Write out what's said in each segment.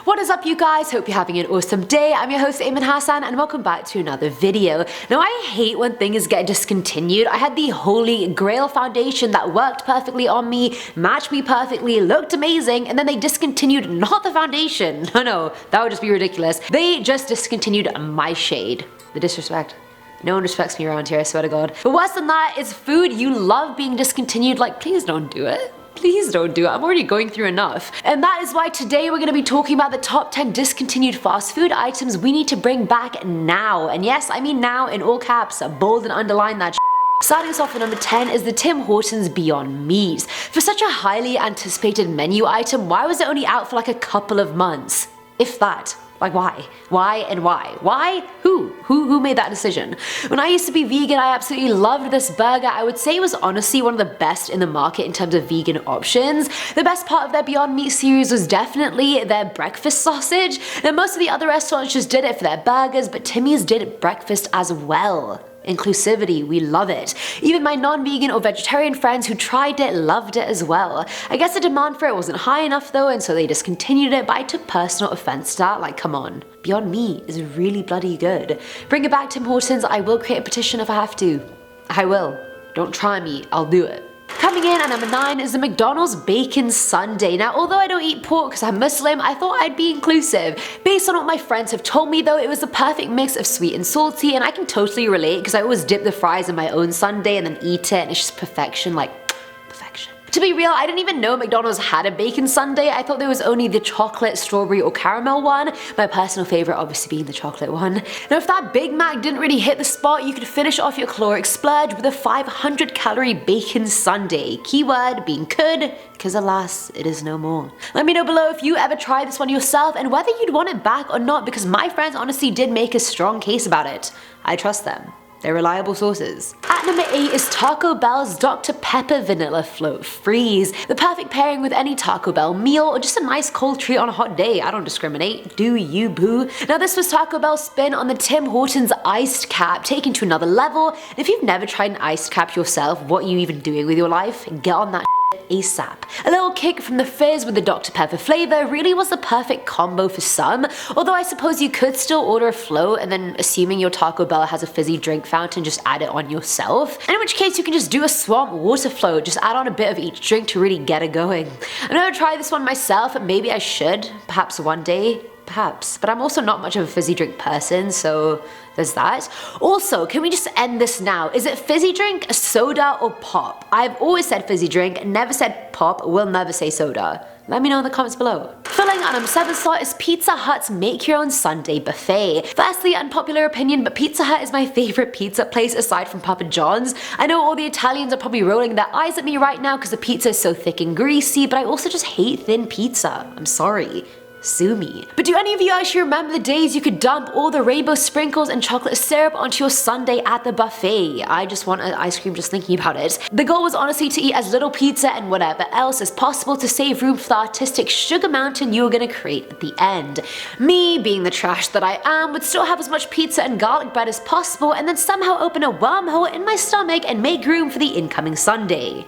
What is up, you guys? Hope you're having an awesome day. I'm your host Ayman Hassan and welcome back to another video. Now, I hate when things get discontinued. I had the holy grail foundation that worked perfectly on me, matched me perfectly, looked amazing, and then they discontinued not the foundation. No, that would just be ridiculous. They just discontinued my shade. The disrespect. No one respects me around here, I swear to God. But worse than that is food you love being discontinued. Like, please don't do it. Please don't do it. I'm already going through enough. And that is why today we're going to be talking about the top 10 discontinued fast food items we need to bring back now. And yes, I mean now in all caps, bold and underline that. Starting us off at number 10 is the Tim Hortons Beyond Meat. For such a highly anticipated menu item, why was it only out for like a couple of months? If that. Like, why? Why and why? Why? Who made that decision? When I used to be vegan, I absolutely loved this burger. I would say it was honestly one of the best in the market in terms of vegan options. The best part of their Beyond Meat series was definitely their breakfast sausage. Now, most of the other restaurants just did it for their burgers, but Timmy's did breakfast as well. Inclusivity, we love it. Even my non-vegan or vegetarian friends who tried it loved it as well. I guess the demand for it wasn't high enough though, and so they discontinued it, but I took personal offense to that. Like, come on. Beyond Meat is really bloody good. Bring it back, Tim Hortons. I will create a petition if I have to. I will. Don't try me, I'll do it. Coming in at number 9 is the McDonald's Bacon Sundae. Now, although I don't eat pork because I'm Muslim, I thought I'd be inclusive. Based on what my friends have told me though, it was the perfect mix of sweet and salty, and I can totally relate because I always dip the fries in my own sundae and then eat it, and it's just perfection, like perfection. To be real, I didn't even know McDonald's had a bacon sundae. I thought there was only the chocolate, strawberry, or caramel one. My personal favorite obviously being the chocolate one. Now, if that Big Mac didn't really hit the spot, you could finish off your caloric splurge with a 500-calorie bacon sundae. Keyword being could, because alas, it is no more. Let me know below if you ever tried this one yourself and whether you'd want it back or not, because my friends honestly did make a strong case about it. I trust them. They're reliable sources. At number 8 is Taco Bell's Dr. Pepper Vanilla Float Freeze. The perfect pairing with any Taco Bell meal or just a nice cold treat on a hot day. I don't discriminate. Do you, boo? Now, this was Taco Bell's spin on the Tim Hortons iced cap, taken to another level. And if you've never tried an iced cap yourself, what are you even doing with your life? Get on that ASAP. A little kick from the fizz with the Dr. Pepper flavor really was the perfect combo for some, although I suppose you could still order a float and then, assuming your Taco Bell has a fizzy drink fountain, just add it on yourself. And in which case you can just do a swamp water float, just add on a bit of each drink to really get it going. I've never tried this one myself, and maybe I should, perhaps one day. Perhaps, but I'm also not much of a fizzy drink person, so there's that. Also, can we just end this now? Is it fizzy drink, soda, or pop? I've always said fizzy drink, never said pop, will never say soda. Let me know in the comments below. Filling at number 7 slot is Pizza Hut's Make Your Own Sundae Buffet. Firstly, unpopular opinion, but Pizza Hut is my favorite pizza place aside from Papa John's. I know all the Italians are probably rolling their eyes at me right now because the pizza is so thick and greasy, but I also just hate thin pizza. I'm sorry. Sue me. But do any of you actually remember the days you could dump all the rainbow sprinkles and chocolate syrup onto your sundae at the buffet? I just want an ice cream just thinking about it. The goal was honestly to eat as little pizza and whatever else as possible to save room for the artistic sugar mountain you were gonna create at the end. Me, being the trash that I am, would still have as much pizza and garlic bread as possible and then somehow open a wormhole in my stomach and make room for the incoming sundae.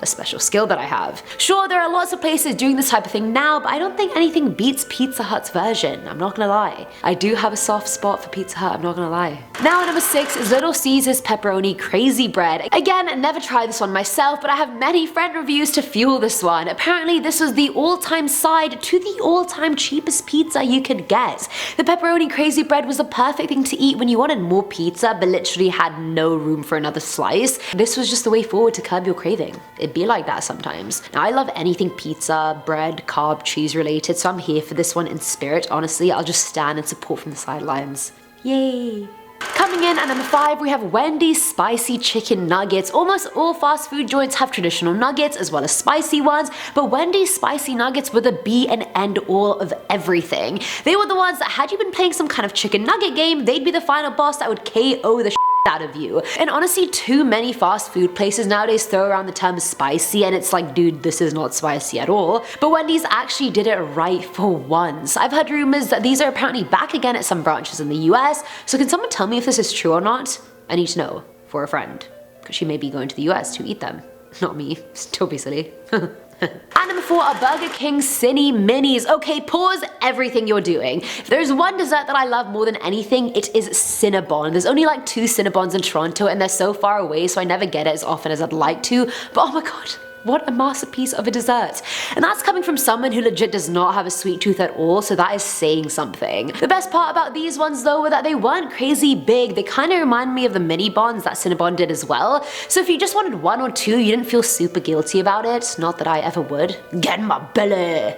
A special skill that I have. Sure, there are lots of places doing this type of thing now, but I don't think anything beats Pizza Hut's version. I'm not gonna lie. I do have a soft spot for Pizza Hut, I'm not gonna lie. Now at number 6 is Little Caesars Pepperoni Crazy Bread. Again, I never tried this one myself, but I have many friend reviews to fuel this one. Apparently this was the all-time side to the all-time cheapest pizza you could get. The Pepperoni Crazy Bread was the perfect thing to eat when you wanted more pizza but literally had no room for another slice. This was just the way forward to curb your craving. It'd be like that sometimes. Now, I love anything pizza, bread, carb, cheese related, so I'm here for this one in spirit. Honestly, I'll just stand and support from the sidelines. Yay! Coming in at number 5, we have Wendy's Spicy Chicken Nuggets. Almost all fast food joints have traditional nuggets as well as spicy ones, but Wendy's Spicy Nuggets were the be and end all of everything. They were the ones that, had you been playing some kind of chicken nugget game, they'd be the final boss that would KO the out of you. And honestly, too many fast food places nowadays throw around the term spicy, and it's like, dude, this is not spicy at all. But Wendy's actually did it right for once. I've heard rumors that these are apparently back again at some branches in the US, so can someone tell me if this is true or not? I need to know, for a friend, because she may be going to the US to eat them. Not me, don't be silly. At number for our Burger King CINI minis. Okay, pause everything you're doing. If there's one dessert that I love more than anything, it is Cinnabon. There's only like 2 Cinnabons in Toronto and they're so far away, so I never get it as often as I'd like to, but oh my god, what a masterpiece of a dessert. And that's coming from someone who legit does not have a sweet tooth at all, so that is saying something. The best part about these ones though were that they weren't crazy big. They kind of remind me of the mini bonds that Cinnabon did as well. So if you just wanted 1 or 2, you didn't feel super guilty about it. Not that I ever would. Get in my belly.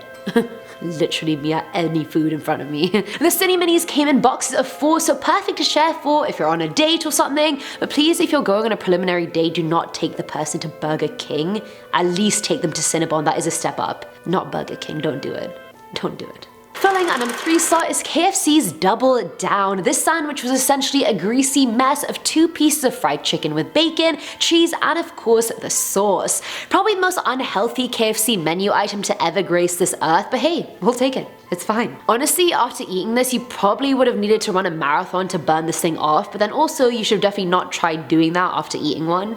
Literally me at any food in front of me. The CINI minis came in boxes of 4, so perfect to share for if you're on a date or something, but please, if you're going on a preliminary date, do not take the person to Burger King. At least take them to Cinnabon, that is a step up. Not Burger King, don't do it. Don't do it. Filling at number 3 slot is KFC's Double Down. This sandwich was essentially a greasy mess of 2 pieces of fried chicken with bacon, cheese, and of course the sauce. Probably the most unhealthy KFC menu item to ever grace this earth, but hey, we'll take it. It's fine. Honestly, after eating this, you probably would have needed to run a marathon to burn this thing off, but then also you should have definitely not tried doing that after eating one.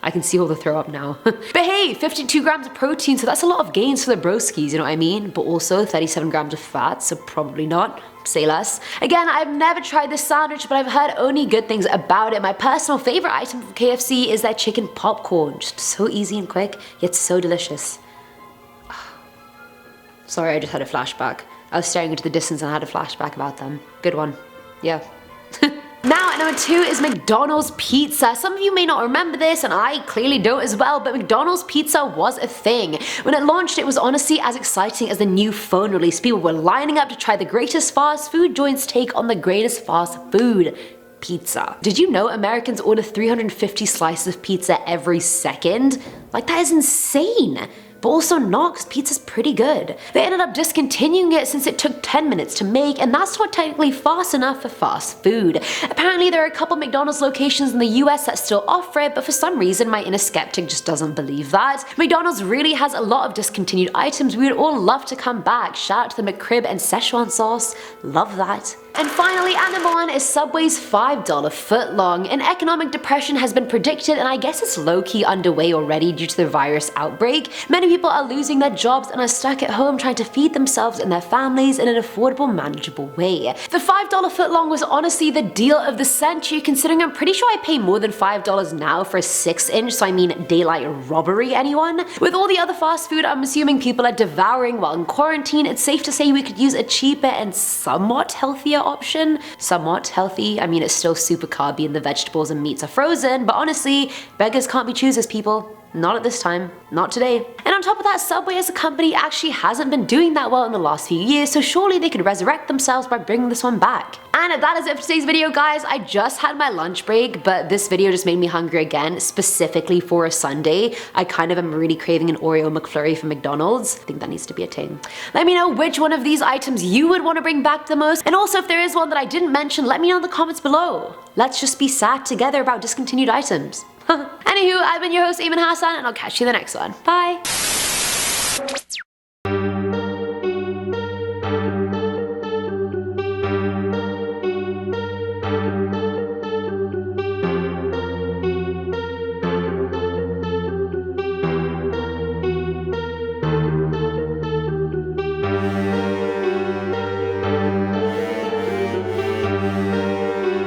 I can see all the throw up now. But hey, 52 grams of protein, so that's a lot of gains for the broskies, you know what I mean? But also 37 grams of fat, so probably not. Say less. Again, I've never tried this sandwich, but I've heard only good things about it. My personal favorite item from KFC is their chicken popcorn. Just so easy and quick, yet so delicious. Sorry, I just had a flashback. I was staring into the distance and I had a flashback about them. Good one. Yeah. Now at number 2 is McDonald's pizza. Some of you may not remember this and I clearly don't as well, but McDonald's pizza was a thing. When it launched, it was honestly as exciting as the new phone release. People were lining up to try the greatest fast food joint's take on the greatest fast food. Pizza. Did you know Americans order 350 slices of pizza every second? Like, that is insane. But also not, because pizza's pretty good. They ended up discontinuing it since it took 10 minutes to make, and that's not technically fast enough for fast food. Apparently there are a couple McDonald's locations in the US that still offer it, but for some reason my inner skeptic just doesn't believe that. McDonald's really has a lot of discontinued items we would all love to come back. Shout out to the McCrib and Szechuan sauce. Love that. And finally, at number 1 is Subway's $5 footlong. An economic depression has been predicted, and I guess it's low-key underway already due to the virus outbreak. Many people are losing their jobs and are stuck at home trying to feed themselves and their families in an affordable, manageable way. The $5 footlong was honestly the deal of the century, considering I'm pretty sure I pay more than $5 now for a 6-inch, so I mean daylight robbery, anyone? With all the other fast food I'm assuming people are devouring while in quarantine, it's safe to say we could use a cheaper and somewhat healthier option. Somewhat healthy, I mean it's still super carby and the vegetables and meats are frozen, but honestly, beggars can't be choosers, people. Not at this time. Not today. And on top of that, Subway as a company actually hasn't been doing that well in the last few years, so surely they could resurrect themselves by bringing this one back. And that is it for today's video, guys. I just had my lunch break, but this video just made me hungry again, specifically for a Sunday. I kind of am really craving an Oreo McFlurry from McDonald's. I think that needs to be a thing. Let me know which one of these items you would want to bring back the most, and also if there is one that I didn't mention, let me know in the comments below. Let's just be sad together about discontinued items. Anywho, I've been your host, Eamon Hassan, and I'll catch you in the next one. Bye!